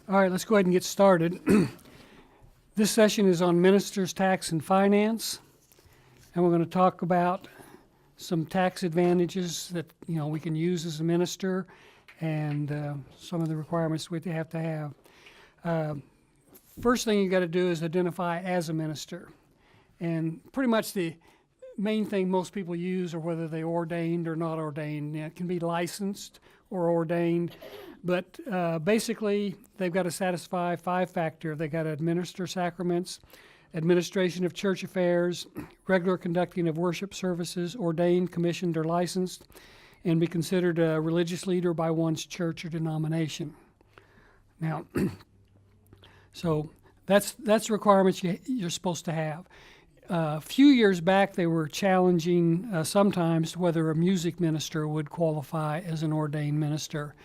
All right, let's go ahead and get started. This session is on ministers, tax, and finance, and we're going to talk about some tax advantages that we can use as a minister, and some of the requirements we have to have. First thing you got to do is identify as a minister, and pretty much the main thing most people use are whether they're ordained or not ordained. It can be licensed or ordained. But basically, they've got to satisfy 5-factor. They've got to administer sacraments, administration of church affairs, regular conducting of worship services, ordained, commissioned, or licensed, and be considered a religious leader by one's church or denomination. Now, so that's the requirements you're supposed to have. A few years back, they were challenging sometimes whether a music minister would qualify as an ordained minister.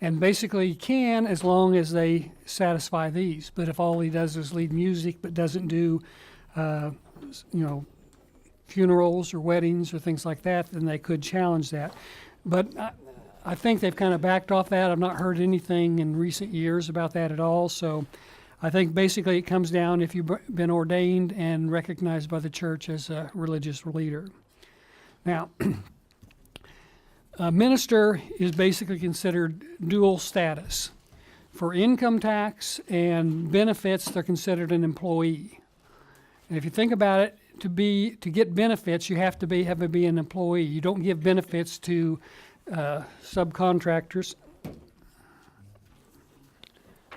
And basically he can as long as they satisfy these. But if all he does is lead music but doesn't do, funerals or weddings or things like that, then they could challenge that. But I think they've kind of backed off that. I've not heard anything in recent years about that at all. So I think basically it comes down if you've been ordained and recognized by the church as a religious leader. Now, a minister is basically considered dual status. For income tax and benefits, they're considered an employee. And if you think about it, to get benefits, you have to be an employee. You don't give benefits to subcontractors.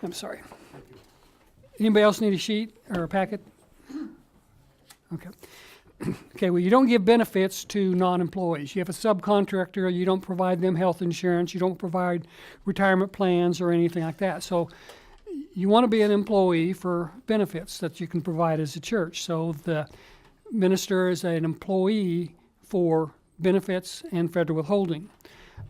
I'm sorry. Anybody else need a sheet or a packet? Okay. Okay, well, you don't give benefits to non-employees. You have a subcontractor, you don't provide them health insurance, you don't provide retirement plans or anything like that. So you want to be an employee for benefits that you can provide as a church. So the minister is an employee for benefits and federal withholding.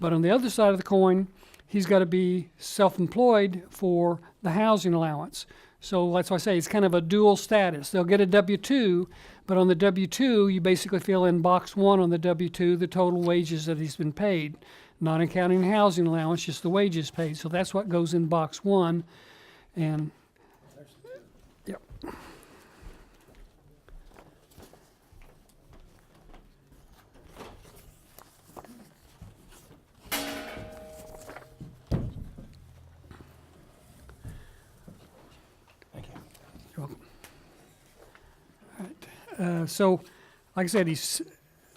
But on the other side of the coin, he's got to be self-employed for the housing allowance. So that's why I say it's kind of a dual status. They'll get a W-2, but on the W-2, you basically fill in box 1 on the W-2, the total wages that he's been paid, not accounting the housing allowance, just the wages paid. So that's what goes in box 1. And, yep. You're welcome. All right. So, like I said, he's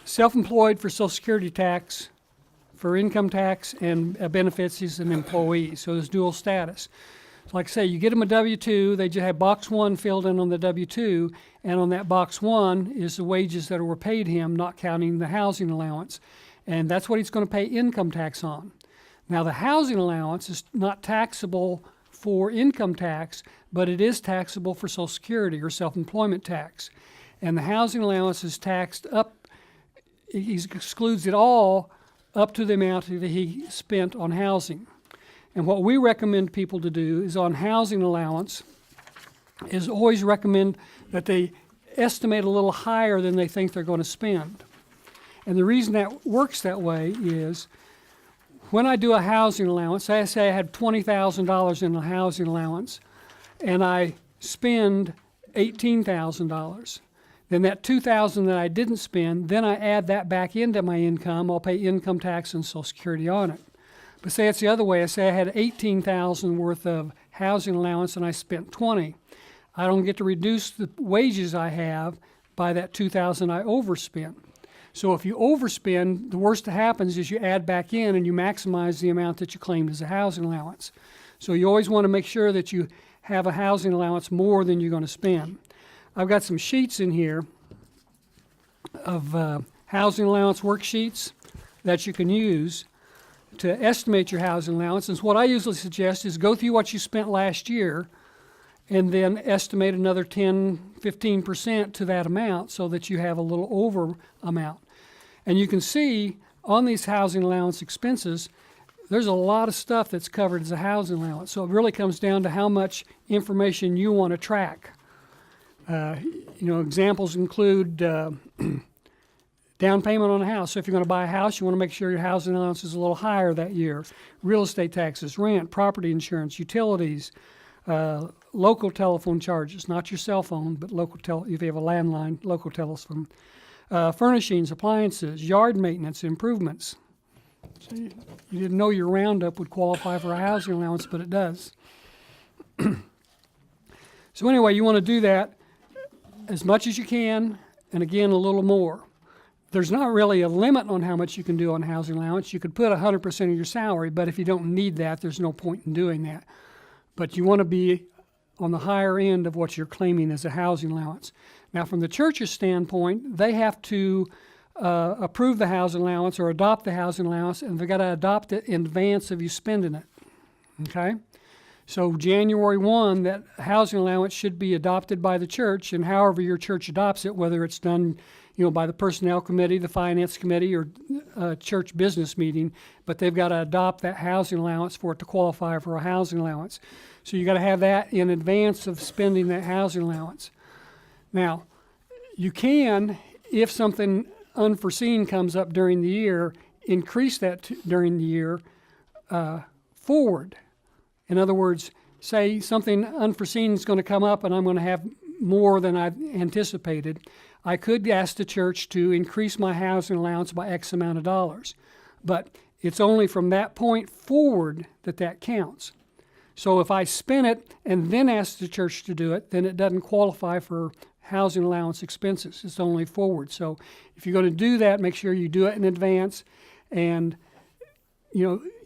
self-employed for Social Security tax, for income tax, and benefits. He's an employee, so there's dual status. So like I say, you get him a W-2. They just have box 1 filled in on the W-2, and on that box 1 is the wages that were paid him, not counting the housing allowance, and that's what he's going to pay income tax on. Now, the housing allowance is not taxable for income tax, but it is taxable for Social Security or self-employment tax. And the housing allowance is taxed up, he excludes it all up to the amount that he spent on housing. And what we recommend people to do is on housing allowance is always recommend that they estimate a little higher than they think they're going to spend. And the reason that works that way is when I do a housing allowance, say I had $20,000 in a housing allowance, and I spend $18,000. Then that $2,000 that I didn't spend, then I add that back into my income. I'll pay income tax and Social Security on it. But say it's the other way. I say I had $18,000 worth of housing allowance and I spent $20,000. I don't get to reduce the wages I have by that $2,000 I overspent. So if you overspend, the worst that happens is you add back in and you maximize the amount that you claimed as a housing allowance. So you always want to make sure that you have a housing allowance more than you're going to spend. I've got some sheets in here of housing allowance worksheets that you can use to estimate your housing allowance. And what I usually suggest is go through what you spent last year and then estimate another 10-15% to that amount so that you have a little over amount. And you can see on these housing allowance expenses, there's a lot of stuff that's covered as a housing allowance. So it really comes down to how much information you want to track. Examples include Down payment on a house. So if you're going to buy a house, you want to make sure your housing allowance is a little higher that year. Real estate taxes, rent, property insurance, utilities, local telephone charges, not your cell phone, but if you have a landline, local telephone. Furnishings, appliances, yard maintenance, improvements. So you didn't know your roundup would qualify for a housing allowance, but it does. So anyway, you want to do that as much as you can, and again, a little more. There's not really a limit on how much you can do on housing allowance. You could put 100% of your salary, but if you don't need that, there's no point in doing that. But you want to be on the higher end of what you're claiming as a housing allowance. Now, from the church's standpoint, they have to approve the housing allowance or adopt the housing allowance, and they've got to adopt it in advance of you spending it. Okay? So January 1, that housing allowance should be adopted by the church, and however your church adopts it, whether it's done by the personnel committee, the finance committee, or church business meeting, but they've got to adopt that housing allowance for it to qualify for a housing allowance. So you got to have that in advance of spending that housing allowance. Now, you can, if something unforeseen comes up during the year, increase that during the year forward. In other words, say something unforeseen is going to come up and I'm going to have more than I've anticipated. I could ask the church to increase my housing allowance by X amount of dollars. But it's only from that point forward that counts. So if I spend it and then ask the church to do it, then it doesn't qualify for housing allowance expenses. It's only forward. So if you're going to do that, make sure you do it in advance. And,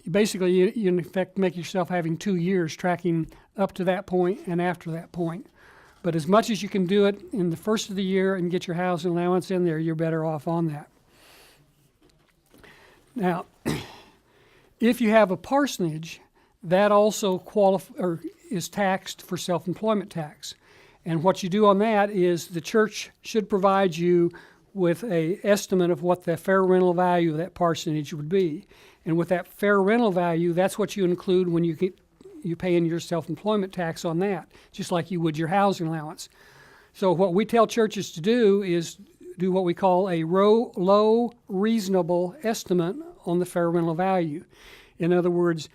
basically, you in effect make yourself having 2 years tracking up to that point and after that point. But as much as you can do it in the first of the year and get your housing allowance in there, you're better off on that. Now, if you have a parsonage, that also is taxed for self-employment tax. And what you do on that is the church should provide you with an estimate of what the fair rental value of that parsonage would be. And with that fair rental value, that's what you include when you pay in your self-employment tax on that, just like you would your housing allowance. So what we tell churches to do is do what we call a low reasonable estimate on the fair rental value. In other words,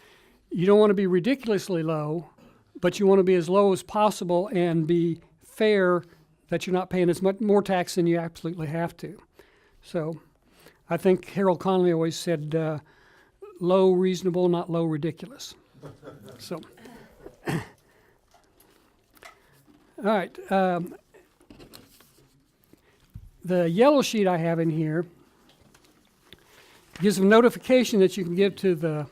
you don't want to be ridiculously low, but you want to be as low as possible and be fair that you're not paying as much more tax than you absolutely have to. So I think Harold Connolly always said, low reasonable, not low ridiculous. So, all right. The yellow sheet I have in here gives a notification that you can give to the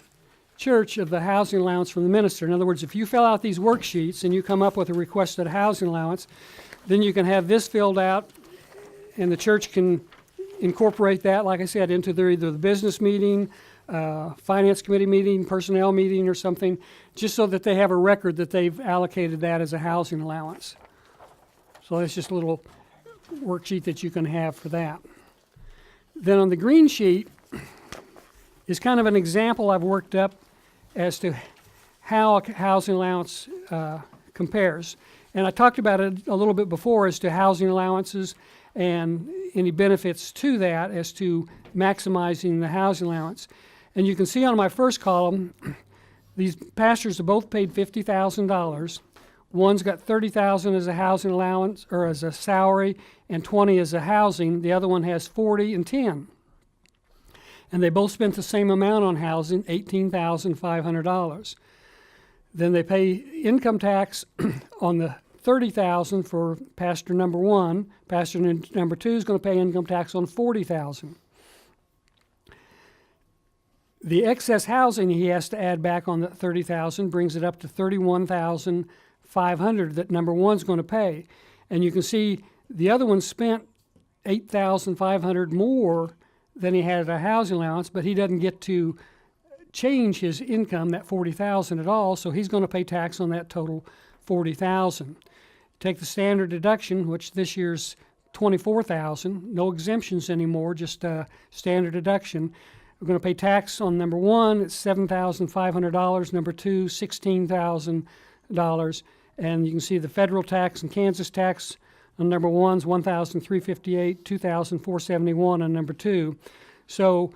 church of the housing allowance from the minister. In other words, if you fill out these worksheets and you come up with a requested housing allowance, then you can have this filled out, and the church can incorporate that, like I said, into either the business meeting, finance committee meeting, personnel meeting or something, just so that they have a record that they've allocated that as a housing allowance. So that's just a little worksheet that you can have for that. Then on the green sheet is kind of an example I've worked up as to how a housing allowance compares. And I talked about it a little bit before as to housing allowances and any benefits to that as to maximizing the housing allowance. And you can see on my first column, these pastors have both paid $50,000. One's got $30,000 as a housing allowance or as a salary and $20,000 as a housing. The other one has $40,000 and $10,000. And they both spent the same amount on housing, $18,500. Then they pay income tax on the $30,000 for pastor number one. Pastor number two is going to pay income tax on $40,000. The excess housing he has to add back on the $30,000 brings it up to $31,500 that number one's going to pay. And you can see the other one spent $8,500 more than he had a housing allowance, but he doesn't get to change his income, that $40,000 at all, so he's going to pay tax on that total $40,000. Take the standard deduction, which this year's $24,000, no exemptions anymore, just standard deduction. We're going to pay tax on number one, it's $7,500, number two, $16,000, and you can see the federal tax and Kansas tax on number one's 1,358, 2,471 on number two. So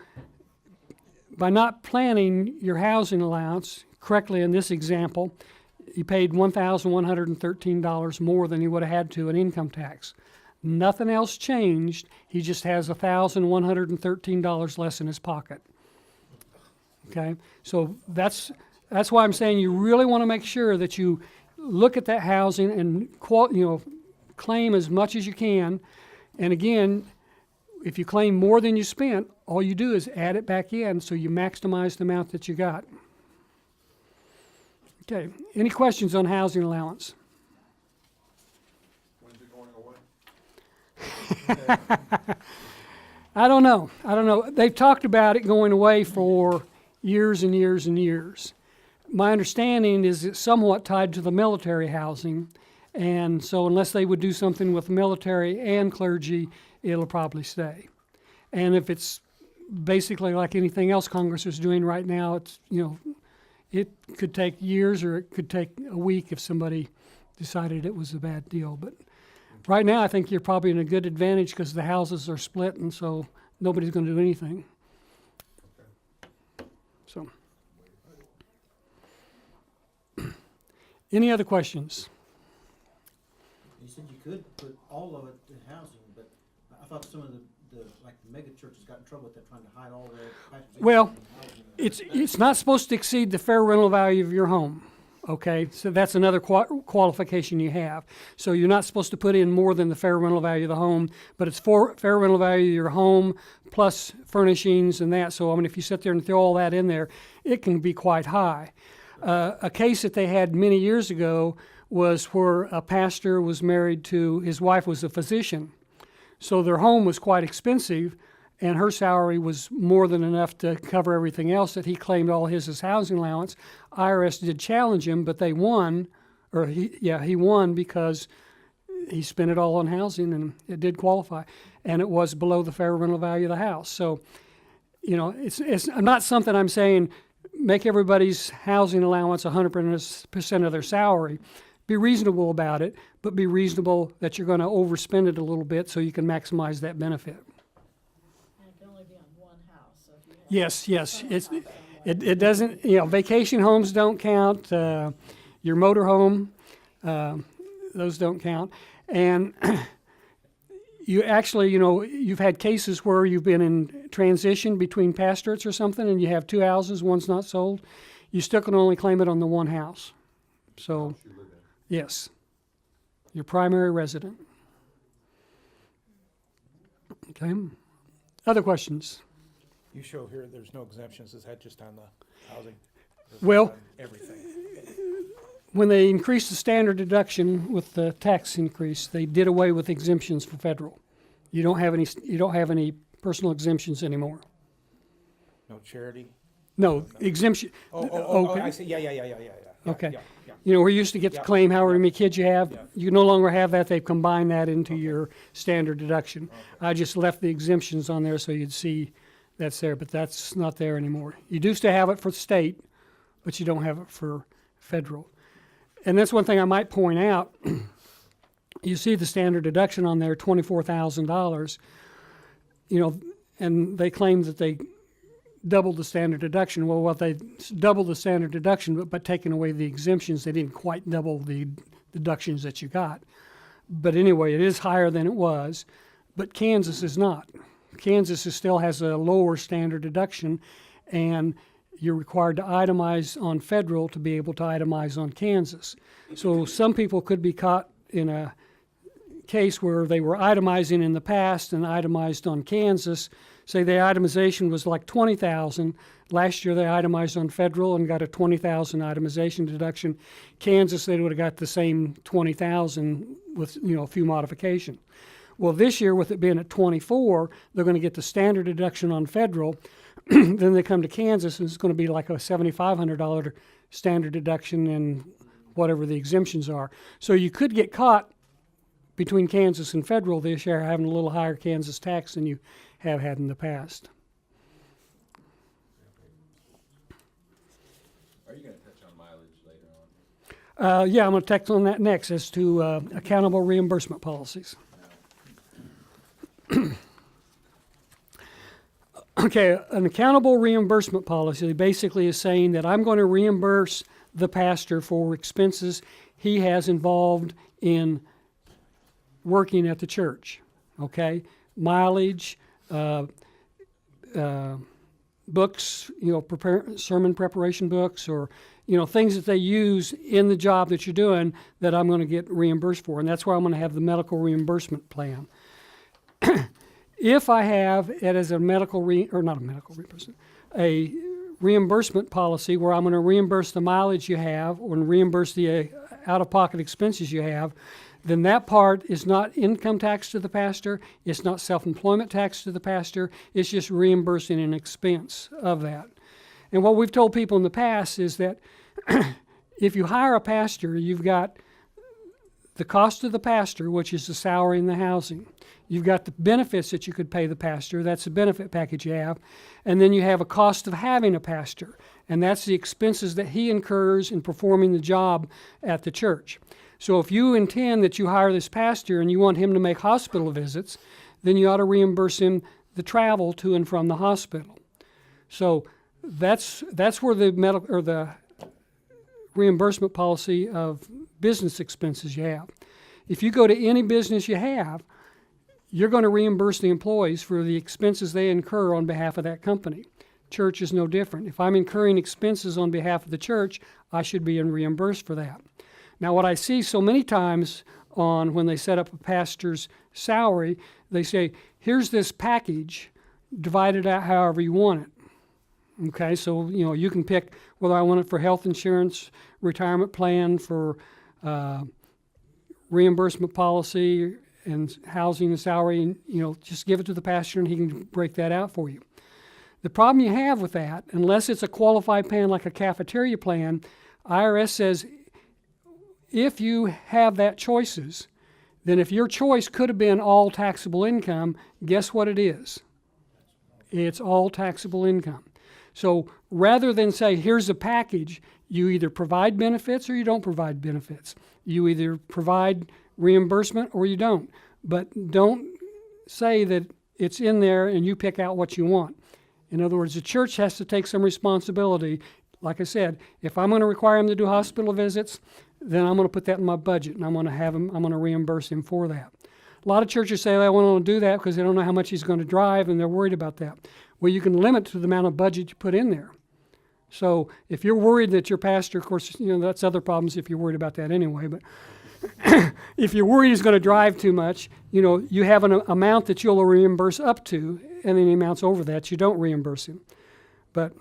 by not planning your housing allowance correctly in this example, you paid $1,113 more than you would have had to in income tax. Nothing else changed. He just has $1,113 less in his pocket. Okay, so that's why I'm saying you really want to make sure that you look at that housing and claim as much as you can. And again, if you claim more than you spent, all you do is add it back in so you maximize the amount that you got. Okay, any questions on housing allowance? When's it going away? I don't know. They've talked about it going away for years and years and years. My understanding is it's somewhat tied to the military housing, and so unless they would do something with military and clergy, it'll probably stay. And if it's basically like anything else Congress is doing right now, it's, it could take years or it could take a week if somebody decided it was a bad deal. But right now I think you're probably in a good advantage because the houses are split, and so nobody's going to do anything. So, any other questions? You said you could put all of it to housing, but I thought some of the mega churches got in trouble with that, trying to hide all their pastors. Well, it's not supposed to exceed the fair rental value of your home. Okay, so that's another qualification you have. So you're not supposed to put in more than the fair rental value of the home, but it's fair rental value of your home plus furnishings and that. So I mean, if you sit there and throw all that in there, it can be quite high. A case that they had many years ago was where a pastor was married to, his wife was a physician. So their home was quite expensive, and her salary was more than enough to cover everything else that he claimed all his as housing allowance. IRS did challenge him, but they won, or he won because he spent it all on housing, and it did qualify, and it was below the fair rental value of the house. So, it's not something I'm saying make everybody's housing allowance 100% of their salary. Be reasonable about it, but be reasonable that you're going to overspend it a little bit so you can maximize that benefit. And it can only be on one house. So if you have Yes. It doesn't, vacation homes don't count, your motor home, those don't count. And you actually, you've had cases where you've been in transition between pastorates or something, and you have two houses, one's not sold. You still can only claim it on the one house. So, yes, your primary resident. Okay. Other questions? You show here there's no exemptions. Is that just on the housing? Well, everything. when they increased the standard deduction with the tax increase, they did away with exemptions for federal. You don't have any personal exemptions anymore. No charity. No exemption. Okay. I see. Yeah. Okay. Yeah. We used to get to claim however many kids you have. Yeah. You no longer have that. They've combined that into your standard deduction. Okay. I just left the exemptions on there so you'd see that's there, but that's not there anymore. You do still have it for state, but you don't have it for federal. And that's one thing I might point out. You see the standard deduction on there, $24,000. And they claim that they doubled the standard deduction. Well, they doubled the standard deduction, but by taking away the exemptions, they didn't quite double the deductions that you got. But anyway, it is higher than it was, but Kansas is not. Kansas still has a lower standard deduction, and you're required to itemize on federal to be able to itemize on Kansas. So some people could be caught in a case where they were itemizing in the past and itemized on Kansas. Say the itemization was like $20,000. Last year they itemized on federal and got a $20,000 itemization deduction. Kansas, they would have got the same $20,000 with a few modifications. Well, this year with it being at 24, they're going to get the standard deduction on federal. Then they come to Kansas and it's going to be like a $7,500 standard deduction and whatever the exemptions are. So you could get caught between Kansas and federal this year having a little higher Kansas tax than you have had in the past. Are you going to touch on mileage later Yeah, I'm going to text on that next as to accountable reimbursement policies. Okay, an accountable reimbursement policy basically is saying that I'm going to reimburse the pastor for expenses he has involved in working at the church. Okay, mileage, books, sermon preparation books, or things that they use in the job that you're doing that I'm going to get reimbursed for, and that's why I'm going to have the medical reimbursement plan. If I have it as a a reimbursement policy where I'm going to reimburse the mileage you have or reimburse the out-of-pocket expenses you have, then that part is not income tax to the pastor, it's not self-employment tax to the pastor, it's just reimbursing an expense of that. And what we've told people in the past is that if you hire a pastor, you've got the cost of the pastor, which is the salary and the housing. You've got the benefits that you could pay the pastor, that's the benefit package you have. And then you have a cost of having a pastor, and that's the expenses that he incurs in performing the job at the church. So if you intend that you hire this pastor and you want him to make hospital visits, then you ought to reimburse him the travel to and from the hospital. So that's where the medical or the reimbursement policy of business expenses you have. If you go to any business you have, you're going to reimburse the employees for the expenses they incur on behalf of that company. Church is no different. If I'm incurring expenses on behalf of the church, I should be reimbursed for that. Now, what I see so many times when they set up a pastor's salary, they say, here's this package, divide it out however you want it. Okay, so you can pick whether I want it for health insurance, retirement plan, for reimbursement policy, and housing and salary, and just give it to the pastor and he can break that out for you. The problem you have with that, unless it's a qualified plan like a cafeteria plan, IRS says if you have that choices, then if your choice could have been all taxable income, guess what it is? It's all taxable income. So rather than say, here's a package, you either provide benefits or you don't provide benefits. You either provide reimbursement or you don't. But don't say that it's in there and you pick out what you want. In other words, the church has to take some responsibility. Like I said, if I'm going to require him to do hospital visits, then I'm going to put that in my budget and I'm going to reimburse him for that. A lot of churches say they want to do that because they don't know how much he's going to drive and they're worried about that. Well, you can limit to the amount of budget you put in there. So if you're worried that your pastor, of course, that's other problems if you're worried about that anyway, but if you're worried he's going to drive too much, you have an amount that you'll reimburse up to, and any amounts over that, you don't reimburse him. But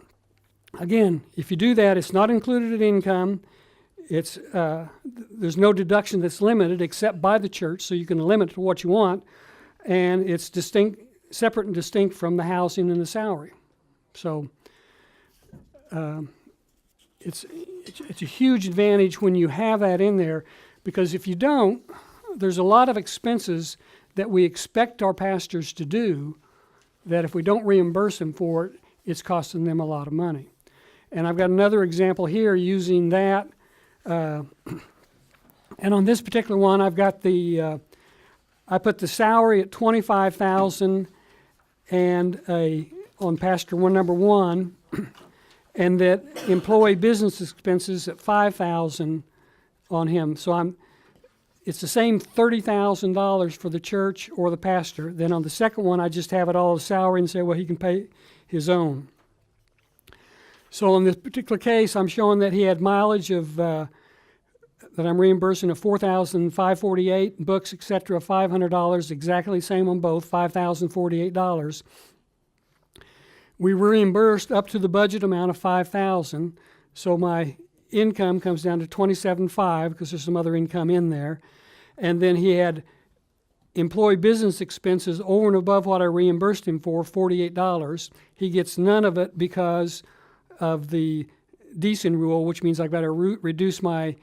again, if you do that, it's not included in income. It's there's no deduction that's limited except by the church, so you can limit to what you want, and it's separate and distinct from the housing and the salary. So it's a huge advantage when you have that in there, because if you don't, there's a lot of expenses that we expect our pastors to do that if we don't reimburse them for it, it's costing them a lot of money. And I've got another example here using that. And on this particular one, I've got I put the salary at $25,000 and on pastor number one, and that employee business expenses at $5,000 on him. So it's the same $30,000 for the church or the pastor. Then on the second one, I just have it all as salary and say, well, he can pay his own. So in this particular case, I'm showing that he had mileage of that I'm reimbursing of $4,548, books, etc., $500, exactly the same on both, $5,048. We reimbursed up to the budget amount of $5,000, so my income comes down to $27,500 because there's some other income in there. And then he had employee business expenses over and above what I reimbursed him for, $48. He gets none of it because of the decent rule, which means I've got to reduce my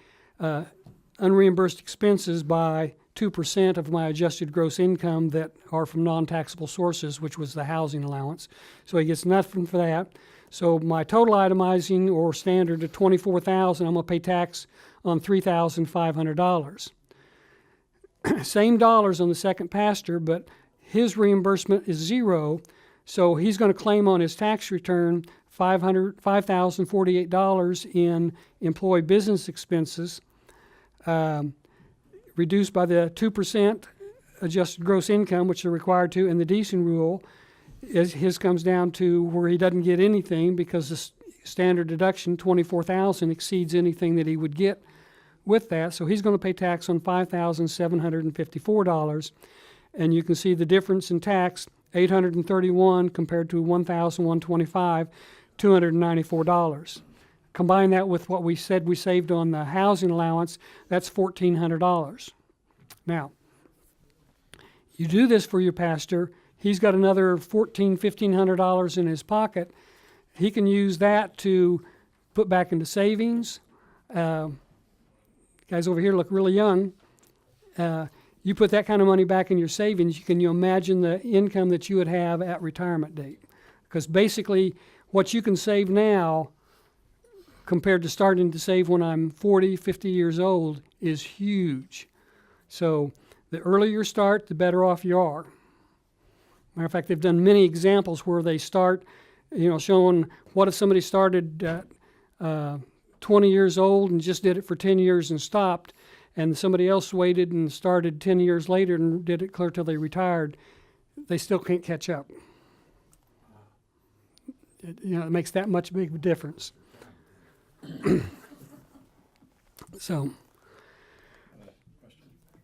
unreimbursed expenses by 2% of my adjusted gross income that are from non-taxable sources, which was the housing allowance. So he gets nothing for that. So my total itemizing or standard of $24,000, I'm going to pay tax on $3,500. Same dollars on the second pastor, but his reimbursement is zero, so he's going to claim on his tax return $5,048 in employee business expenses, reduced by the 2% adjusted gross income, which they're required to, and the decent rule. His comes down to where he doesn't get anything because the standard deduction, $24,000, exceeds anything that he would get with that. So he's going to pay tax on $5,754. And you can see the difference in tax, $831 compared to $1,125, $294. Combine that with what we said we saved on the housing allowance, that's $1,400. Now, you do this for your pastor, he's got another $1,500 in his pocket. He can use that to put back into savings. Guys over here look really young. You put that kind of money back in your savings, can you imagine the income that you would have at retirement date? Because basically, what you can save now compared to starting to save when I'm 40, 50 years old is huge. So the earlier you start, the better off you are. Matter of fact, they've done many examples where they start, showing what if somebody started at 20 years old and just did it for 10 years and stopped, and somebody else waited and started 10 years later and did it clear till they retired. They still can't catch up. It makes that much big of a difference. So,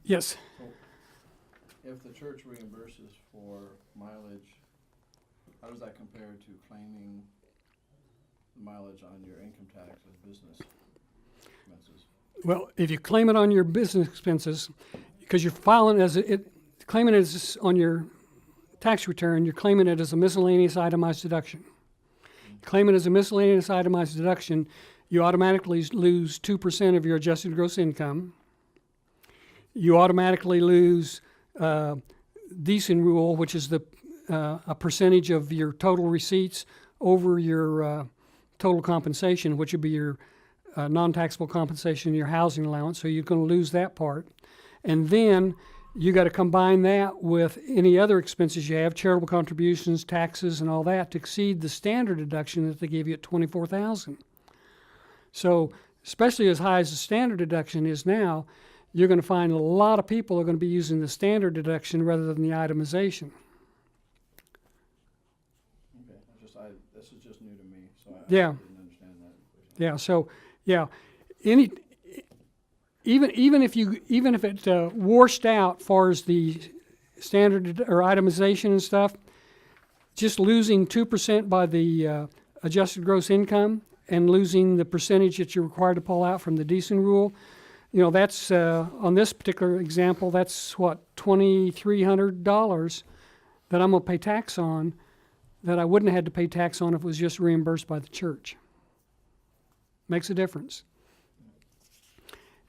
yes. If the church reimburses for mileage, how does that compare to claiming mileage on your income tax as business expenses? Well, if you claim it on your business expenses, because you're filing claiming it as on your tax return, you're claiming it as a miscellaneous itemized deduction. Claim it as a miscellaneous itemized deduction, you automatically lose 2% of your adjusted gross income. You automatically lose decent rule, which is a percentage of your total receipts over your total compensation, which would be your non-taxable compensation, your housing allowance. So you're going to lose that part. And then you got to combine that with any other expenses you have, charitable contributions, taxes, and all that, to exceed the standard deduction that they gave you at $24,000. So, especially as high as the standard deduction is now, you're going to find a lot of people are going to be using the standard deduction rather than the itemization. Okay, this is just new to me, so I Yeah. didn't understand that. Yeah. So, yeah, even if it washed out far as the standard or itemization and stuff, just losing 2% by the adjusted gross income and losing the percentage that you're required to pull out from the decent rule, that's on this particular example, that's what, $2,300 that I'm going to pay tax on that I wouldn't have had to pay tax on if it was just reimbursed by the church. Makes a difference.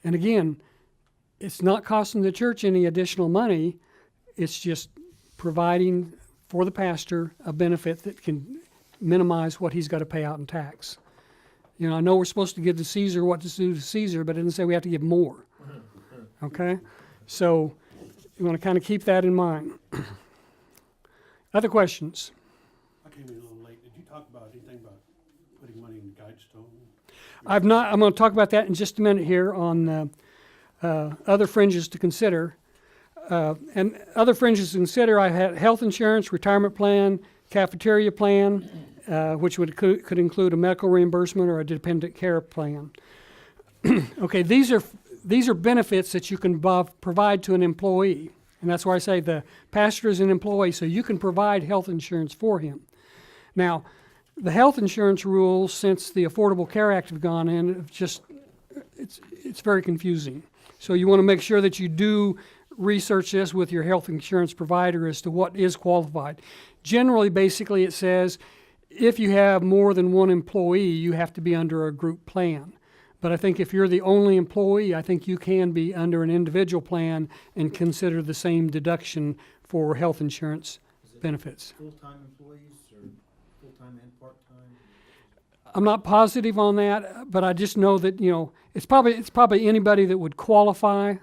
And again, it's not costing the church any additional money. It's just providing for the pastor a benefit that can minimize what he's got to pay out in tax. I know we're supposed to give to Caesar what to do to Caesar, but it didn't say we have to give more. Okay? So you want to kind of keep that in mind. Other questions? I came in a little late. Did you talk about anything about putting money in Guidestone? I've not. I'm going to talk about that in just a minute here on other fringes to consider. And other fringes to consider, I had health insurance, retirement plan, cafeteria plan, which could include a medical reimbursement or a dependent care plan. Okay, these are benefits that you can provide to an employee. And that's why I say the pastor is an employee, so you can provide health insurance for him. Now, the health insurance rules, since the Affordable Care Act have gone in, it's very confusing. So you want to make sure that you do research this with your health insurance provider as to what is qualified. Generally, basically, it says if you have more than one employee, you have to be under a group plan. But I think if you're the only employee, I think you can be under an individual plan and consider the same deduction for health insurance benefits. Full-time employees or full-time and part-time? I'm not positive on that, but I just know that, it's probably anybody that would qualify,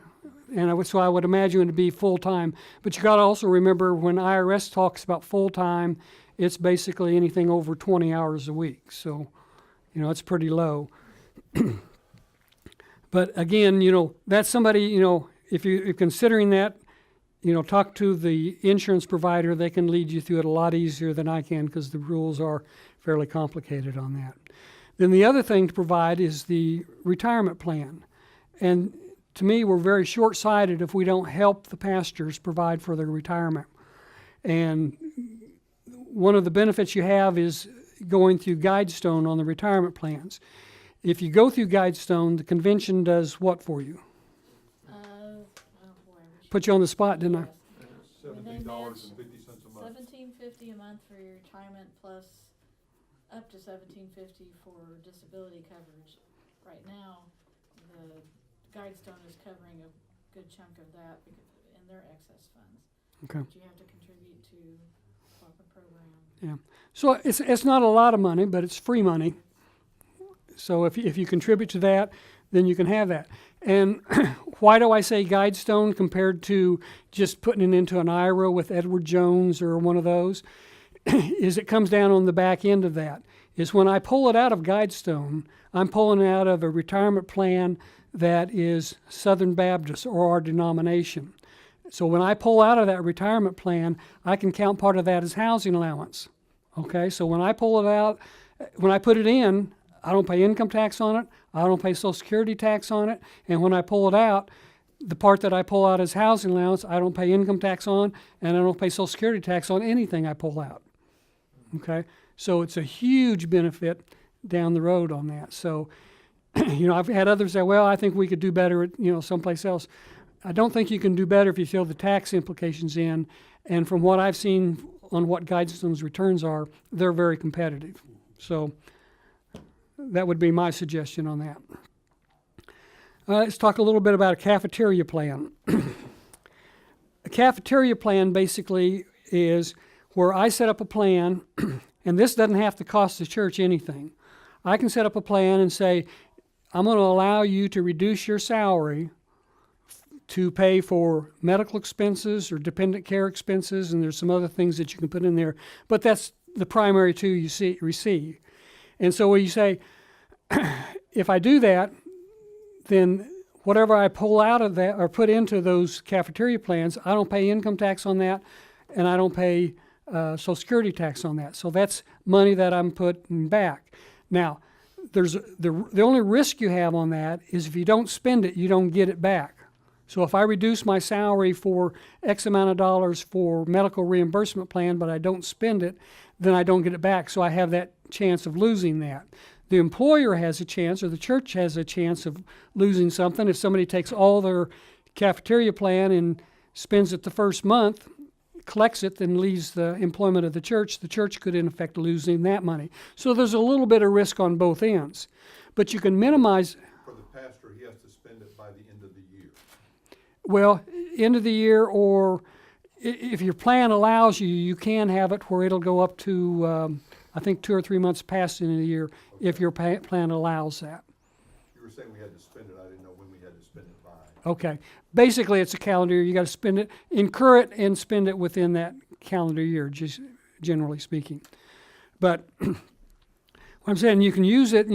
and so I would imagine it to be full-time. But you gotta also remember, when IRS talks about full-time, it's basically anything over 20 hours a week, so, it's pretty low. But again, that's somebody, if you're considering that, talk to the insurance provider. They can lead you through it a lot easier than I can, because the rules are fairly complicated on that. Then the other thing to provide is the retirement plan. And to me, we're very short-sighted if we don't help the pastors provide for their retirement. And one of the benefits you have is going through Guidestone on the retirement plans. If you go through Guidestone, the convention does what for you? Oh boy. Put you on the spot, didn't I? $17.50 a month. $17.50 a month for your retirement, plus up to $17.50 for disability coverage. Right now, the Guidestone is covering a good chunk of that in their excess funds. Okay. But you have to contribute to proper program. So it's not a lot of money, but it's free money. So if you contribute to that, then you can have that. And why do I say Guidestone compared to just putting it into an IRA with Edward Jones or one of those? Is it comes down on the back end of that. Is when I pull it out of Guidestone, I'm pulling it out of a retirement plan that is Southern Baptist or our denomination. So when I pull out of that retirement plan, I can count part of that as housing allowance. Okay, so when I pull it out, when I put it in, I don't pay income tax on it, I don't pay Social Security tax on it, and when I pull it out, the part that I pull out as housing allowance, I don't pay income tax on, and I don't pay Social Security tax on anything I pull out. Okay, so it's a huge benefit down the road on that. So, I've had others say, well, I think we could do better at, someplace else. I don't think you can do better if you throw the tax implications in, and from what I've seen on what Guidestone's returns are, they're very competitive. So that would be my suggestion on that. Let's talk a little bit about a cafeteria plan. A cafeteria plan basically is where I set up a plan, and this doesn't have to cost the church anything. I can set up a plan and say, I'm going to allow you to reduce your salary to pay for medical expenses or dependent care expenses, and there's some other things that you can put in there, but that's the primary two you receive. And so when you say, if I do that, then whatever I pull out of that or put into those cafeteria plans, I don't pay income tax on that, and I don't pay Social Security tax on that. So that's money that I'm putting back. Now, there's the only risk you have on that is if you don't spend it, you don't get it back. So if I reduce my salary for X amount of dollars for medical reimbursement plan, but I don't spend it, then I don't get it back. So I have that chance of losing that. The employer has a chance, or the church has a chance of losing something. If somebody takes all their cafeteria plan and spends it the first month, collects it, then leaves the employment of the church could in effect losing that money. So there's a little bit of risk on both ends. But you can minimize. For the pastor, he has to spend it by the end of the year. Well, end of the year, or if your plan allows you, you can have it where it'll go up to, I think 2 or 3 months past the end of the year, if your plan allows that. You were saying we had to spend it. I didn't know when we had to spend it by. Okay. Basically, it's a calendar year. You got to spend it, incur it, and spend it within that calendar year, just generally speaking. But what I'm saying, you can use it,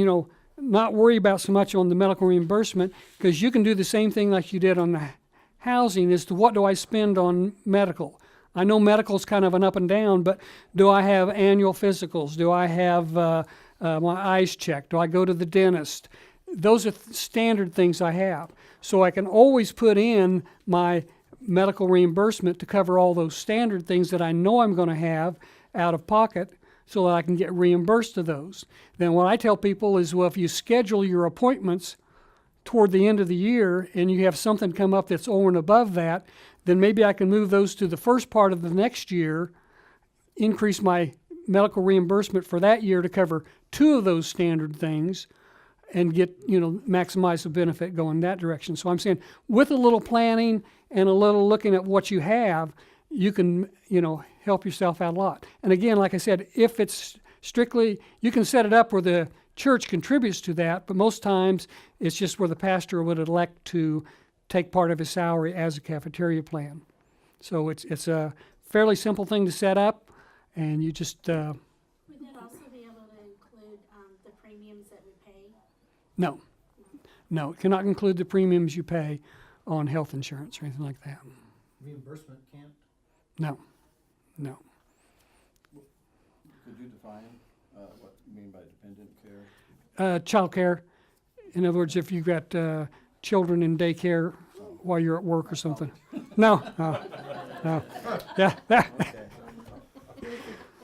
not worry about so much on the medical reimbursement, because you can do the same thing like you did on the housing as to what do I spend on medical. I know medical's kind of an up and down, but do I have annual physicals? Do I have my eyes checked? Do I go to the dentist? Those are standard things I have. So I can always put in my medical reimbursement to cover all those standard things that I know I'm going to have out of pocket so that I can get reimbursed to those. Then what I tell people is, well, if you schedule your appointments toward the end of the year and you have something come up that's over and above that, then maybe I can move those to the first part of the next year, increase my medical reimbursement for that year to cover 2 of those standard things, and get, maximize the benefit going that direction. So I'm saying with a little planning and a little looking at what you have, you can, help yourself out a lot. And again, like I said, if it's strictly, you can set it up where the church contributes to that, but most times it's just where the pastor would elect to take part of his salary as a cafeteria plan. So it's a fairly simple thing to set up, and you just, Would that also be able to include the premiums that we pay? no. No, it cannot include the premiums you pay on health insurance or anything like that. Reimbursement can't? No, no. Could you define, what you mean by dependent care? Child care, in other words, if you've got children in daycare while you're at work or something. No, no. Yeah, that, Okay.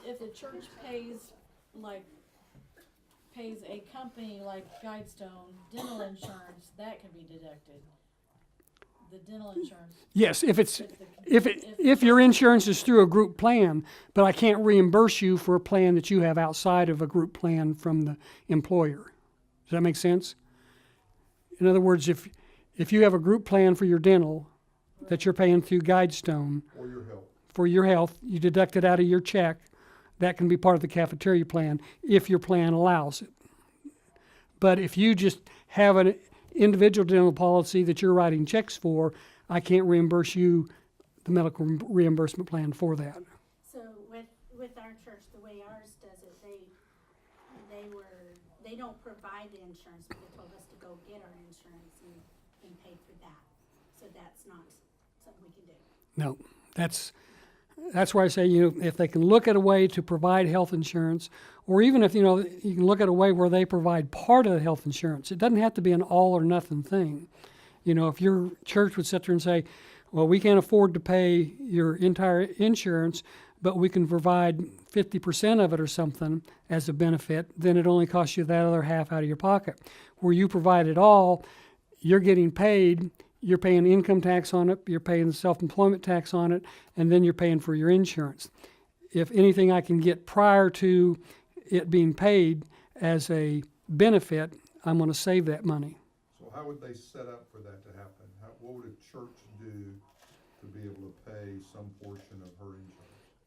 If the church pays a company like Guidestone dental insurance, that can be deducted. The dental insurance. yes, if it's, if the- if your insurance is through a group plan, but I can't reimburse you for a plan that you have outside of a group plan from the employer. Does that make sense? In other words, if you have a group plan for your dental that you're paying through Guidestone Or your health. for your health, you deduct it out of your check, that can be part of the cafeteria plan if your plan allows it. But if you just have an individual dental policy that you're writing checks for, I can't reimburse you the medical reimbursement plan for that. So with our church, the way ours does it, they don't provide the insurance, but they told us to go get our insurance and pay for that. So that's not something we can do. No, that's why I say, if they can look at a way to provide health insurance, or even if, you can look at a way where they provide part of the health insurance. It doesn't have to be an all or nothing thing. If your church would sit there and say, well, we can't afford to pay your entire insurance, but we can provide 50% of it or something as a benefit, then it only costs you that other half out of your pocket. Where you provide it all, you're getting paid, you're paying income tax on it, you're paying the self-employment tax on it, and then you're paying for your insurance. If anything I can get prior to it being paid as a benefit, I'm going to save that money. So how would they set up for that to happen? What would a church do to be able to pay some portion of her insurance?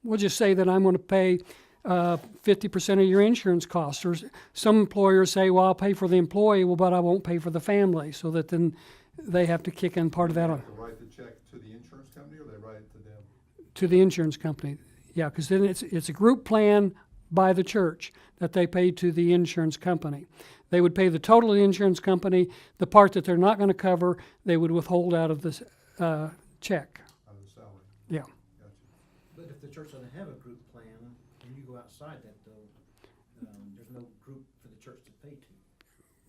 We'll just say that I'm going to pay 50% of your insurance costs. Or some employers say, well, I'll pay for the employee, but I won't pay for the family, so that then they have to kick in part of that They on have to write the check to the insurance company, or they write it to them? to the insurance company. Yeah, because then it's a group plan by the church that they pay to the insurance company. They would pay the total of the insurance company. The part that they're not going to cover, they would withhold out of this check. Out of the salary? Yeah. Gotcha. But if the church doesn't have a group plan, and you go outside that though, there's no group for the church to pay to.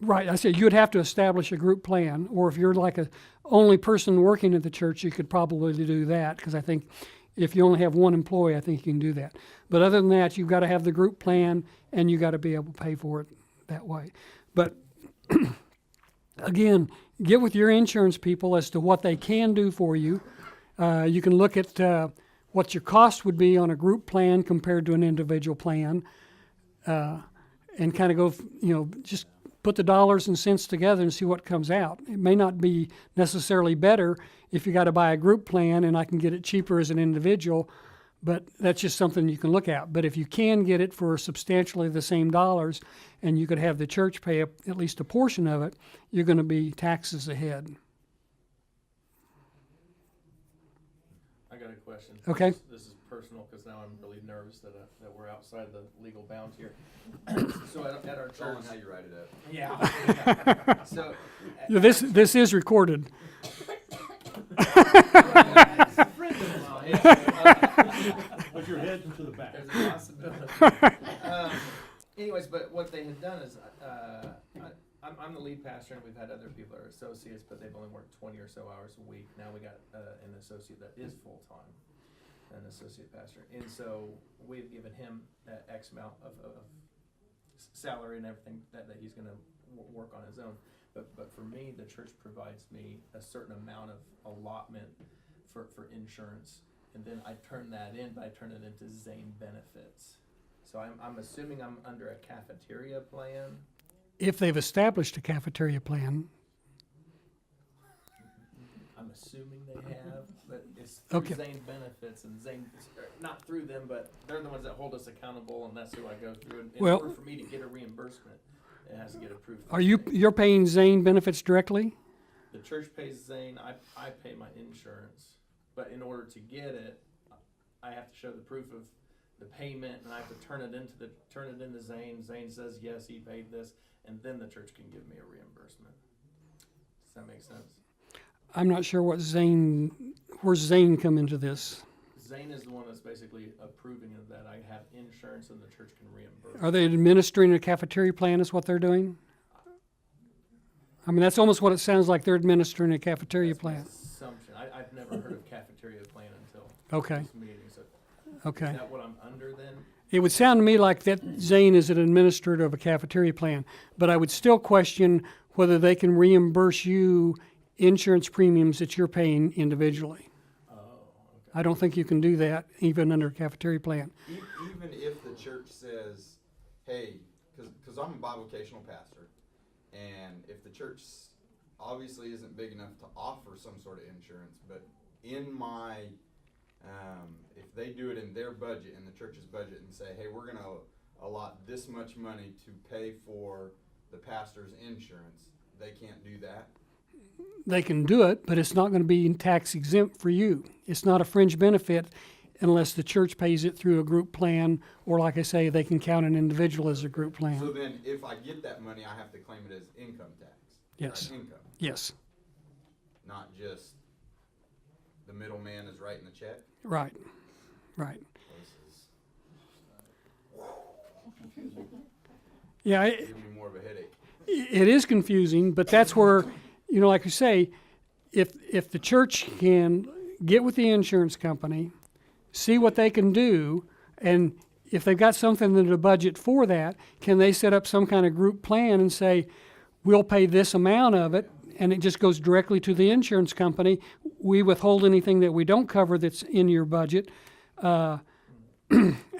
Right, I said you'd have to establish a group plan, or if you're like a only person working at the church, you could probably do that, because I think if you only have one employee, I think you can do that. But other than that, you've got to have the group plan, and you got to be able to pay for it that way. But again, get with your insurance people as to what they can do for you. You can look at what your cost would be on a group plan compared to an individual plan, and kind of go, just put the dollars and cents together and see what comes out. It may not be necessarily better if you got to buy a group plan and I can get it cheaper as an individual, but that's just something you can look at. But if you can get it for substantially the same dollars and you could have the church pay at least a portion of it, you're going to be taxes ahead. I got a question. Okay. This is personal because now I'm really nervous that we're outside the legal bounds here. So at our church. how you write it up. Yeah. So. Yeah, this is recorded. Put your head into the back. There's a possibility. Anyways, but what they had done is, I'm the lead pastor, and we've had other people that are associates, but they've only worked 20 or so hours a week. Now we got an associate that is full-time, an associate pastor. And so we've given him X amount of salary and everything that he's going to work on his own. But for me, the church provides me a certain amount of allotment for insurance. And then I turn that in, but I turn it into Zane benefits. So I'm assuming I'm under a cafeteria plan. If they've established a cafeteria plan, I'm I'm assuming they have, but it's through Okay. Zane Benefits and Zane, not through them, but they're the ones that hold us accountable, and that's who I go through. And in Well- order for me to get a reimbursement, it has to get approved. Are through you, Zane. you're paying Zane benefits directly? The church pays Zane, I pay my insurance, but in order to get it, I have to show the proof of the payment, and I have to turn it into Zane. Zane says, yes, he paid this, and then the church can give me a reimbursement. Does that make sense? I'm not sure where's Zane come into this? Zane is the one that's basically approving of that. I have insurance and the church can reimburse. Are they administering a cafeteria plan is what they're doing? I mean, that's almost what it sounds like, they're administering a cafeteria That's my plan. assumption. I've never heard of cafeteria plan until Okay, this meeting, so okay. is that what I'm under then? It would sound to me like that Zane is an administrator of a cafeteria plan, but I would still question whether they can reimburse you insurance premiums that you're paying individually. Oh, okay. I don't think you can do that even under a cafeteria plan. Even if the church says, hey, because I'm a bivocational pastor, and if the church obviously isn't big enough to offer some sort of insurance, but in my, if they do it in their budget, in the church's budget, and say, hey, we're going to allot this much money to pay for the pastor's insurance, they can't do that? They can do it, but it's not going to be tax exempt for you. It's not a fringe benefit unless the church pays it through a group plan, or like I say, they can count an individual as a group So plan. then if I get that money, I have to claim it as income tax? Yes. Right, income, Yes, not just the middleman is writing the check? right, right. This is Yeah, giving me more of a headache. it is confusing, but that's where, you know, like you say, if the church can get with the insurance company, see what they can do, and if they've got something in the budget for that, can they set up some kind of group plan and say, we'll pay this amount of it, and it just goes directly to the insurance company. We withhold anything that we don't cover that's in your budget out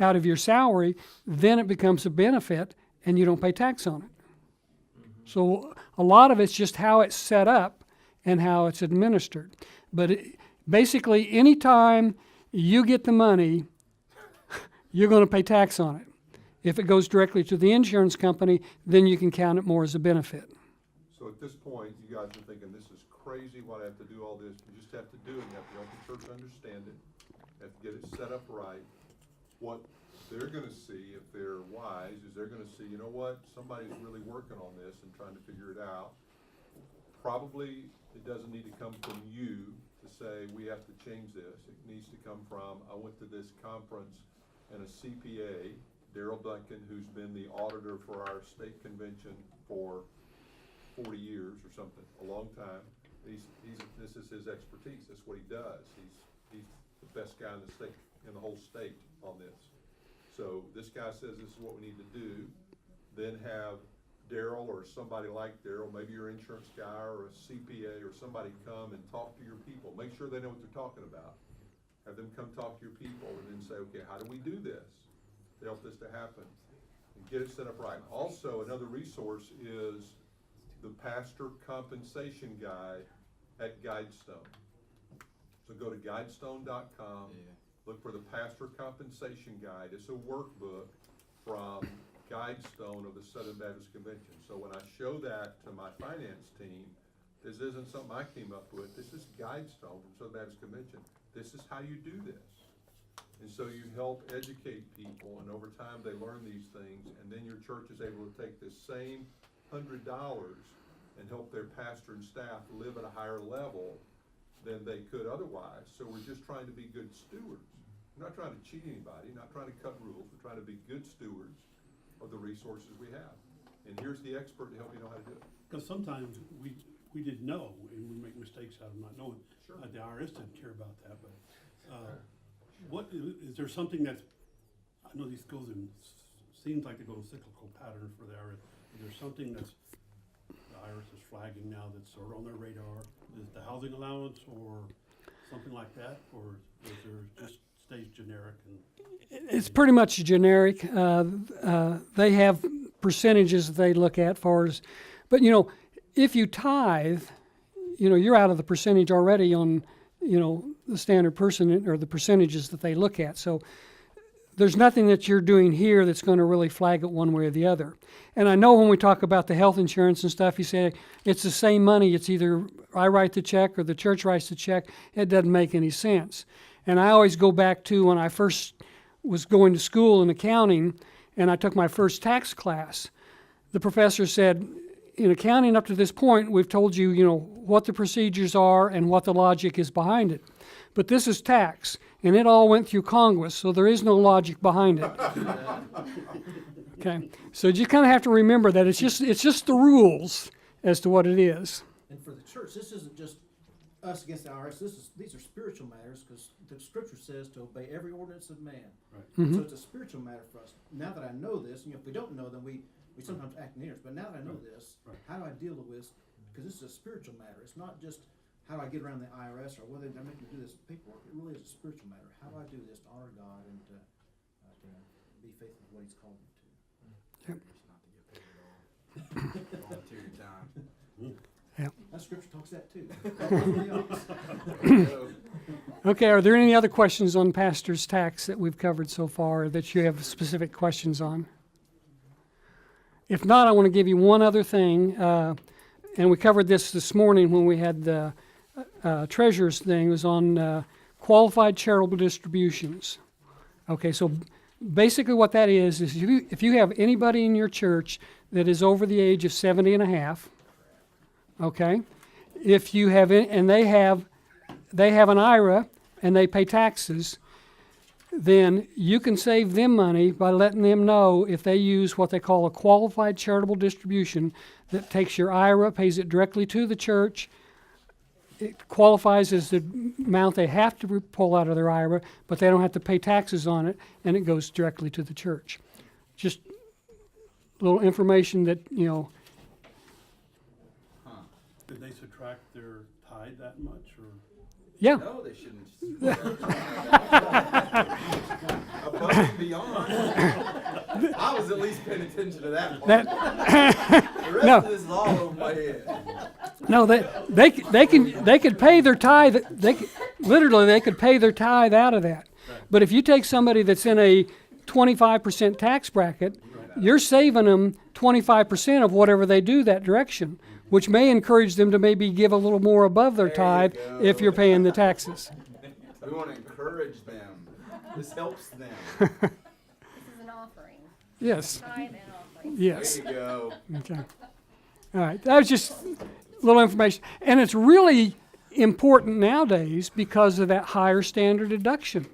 of your salary, then it becomes a benefit, and you don't pay tax on it. So a lot of it's just how it's set up and how it's administered. But basically, anytime you get the money, you're going to pay tax on it. If it goes directly to the insurance company, then you can count it more as a benefit. So at this point, you guys are thinking, this is crazy, why I have to do all this? You just have to do it, you have to help the church understand it, have to get it set up right. What they're gonna see, if they're wise, is they're gonna see, you know what, somebody's really working on this and trying to figure it out. Probably, it doesn't need to come from you to say, we have to change this. It needs to come from, I went to this conference and a CPA, Darrell Duncan, who's been the auditor for our state convention for 40 years or something, a long time. This is his expertise. That's what he does. He's the best guy in the state, in the whole state on this. So this guy says this is what we need to do. Then have Darrell or somebody like Darrell, maybe your insurance guy or a CPA or somebody come and talk to your people. Make sure they know what they're talking about. Have them come talk to your people and then say, okay, how do we do this to help this to happen? And get it set up right. Also, another resource is the pastor compensation guide at Guidestone. So go to guidestone.com, look for the pastor compensation guide. It's a workbook from Guidestone of the Southern Baptist Convention. So when I show that to my finance team, this isn't something I came up with. This is Guidestone from Southern Baptist Convention. This is how you do this. And so you help educate people, and over time they learn these things, and then your church is able to take this same $100 and help their pastor and staff live at a higher level than they could otherwise. So we're just trying to be good stewards. We're not trying to cheat anybody, not trying to cut rules. We're trying to be good stewards of the resources we have. And here's the expert to help you know how to do it. Because sometimes we didn't know, and we make mistakes out of not knowing. Sure. The IRS didn't care about that, but, what, is there something that's, I know these goes in, seems like they go in cyclical patterns for the IRS. Is there something that's, the IRS is flagging now that's sort of on their radar? Is the housing allowance or something like that, or is there just stays generic and? It's pretty much generic. They have percentages that they look at for us. But, you know, if you tithe, you're out of the percentage already on, the standard person or the percentages that they look at. So there's nothing that you're doing here that's going to really flag it one way or the other. And I know when we talk about the health insurance and stuff, you say it's the same money. It's either I write the check or the church writes the check. It doesn't make any sense. And I always go back to when I first was going to school in accounting and I took my first tax class. The professor said, in accounting up to this point, we've told you, what the procedures are and what the logic is behind it. But this is tax, and it all went through Congress, so there is no logic behind it. Okay, so you kind of have to remember that it's just the rules as to what it is. And for the church, this isn't just us against the IRS. These are spiritual matters, because the scripture says to obey every ordinance of man. Right. So it's a spiritual matter for us. Now that I know this, if we don't know, then we sometimes act in ignorance. But now that I know this, how do I deal with this? Because this is a spiritual matter. It's not just how do I get around the IRS or whether they're making me do this paperwork. It really is a spiritual matter. How do I do this to honor God and to be faithful to what He's called me to? Not to get paid at all. Volunteer your time. That scripture talks that too. Okay, are there any other questions on pastor's tax that we've covered so far that you have specific questions on? If not, I want to give you one other thing, and we covered this morning when we had the treasurer's thing. It was on qualified charitable distributions. Okay, so basically what that is if you have anybody in your church that is over the age of 70 and a half, okay, if you have it, and they have an IRA and they pay taxes, then you can save them money by letting them know if they use what they call a qualified charitable distribution that takes your IRA, pays it directly to the church. It qualifies as the amount they have to pull out of their IRA, but they don't have to pay taxes on it, and it goes directly to the church. Just a little information that, Did they subtract their tithe that much, or? yeah. No, they shouldn't. Above and beyond. I was at least paying attention to that part. The rest No. of this is all over my head. No, they could pay their tithe. They could pay their tithe out of that. But if you take somebody that's in a 25% tax bracket, you're saving them 25% of whatever they do that direction, which may encourage them to maybe give a little more above their tithe if you're paying the taxes. We want to encourage them. This helps them. This is an offering. Yes. Tithe and offering. Yes. There you go. Okay. All right. That was just a little information. And it's really important nowadays because of that higher standard deduction.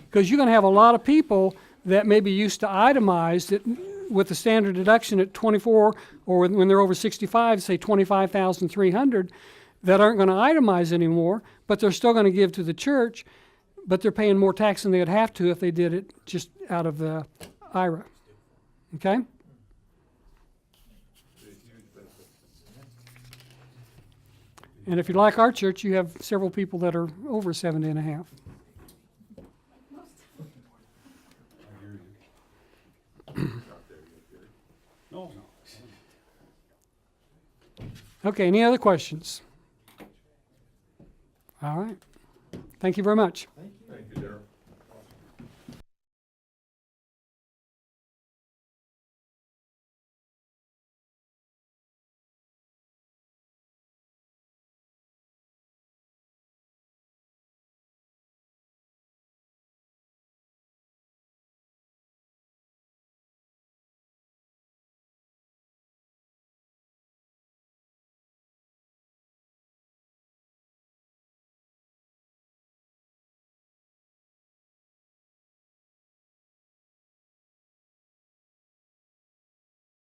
Because you're going to have a lot of people that maybe used to itemize it with the standard deduction at 24, or when they're over 65, say 25,300, that aren't going to itemize anymore, but they're still going to give to the church, but they're paying more tax than they would have to if they did it just out of the IRA. Okay? And if you like our church, you have several people that are over 70 and a half. No. Okay, any other questions? All right. Thank you very much. Thank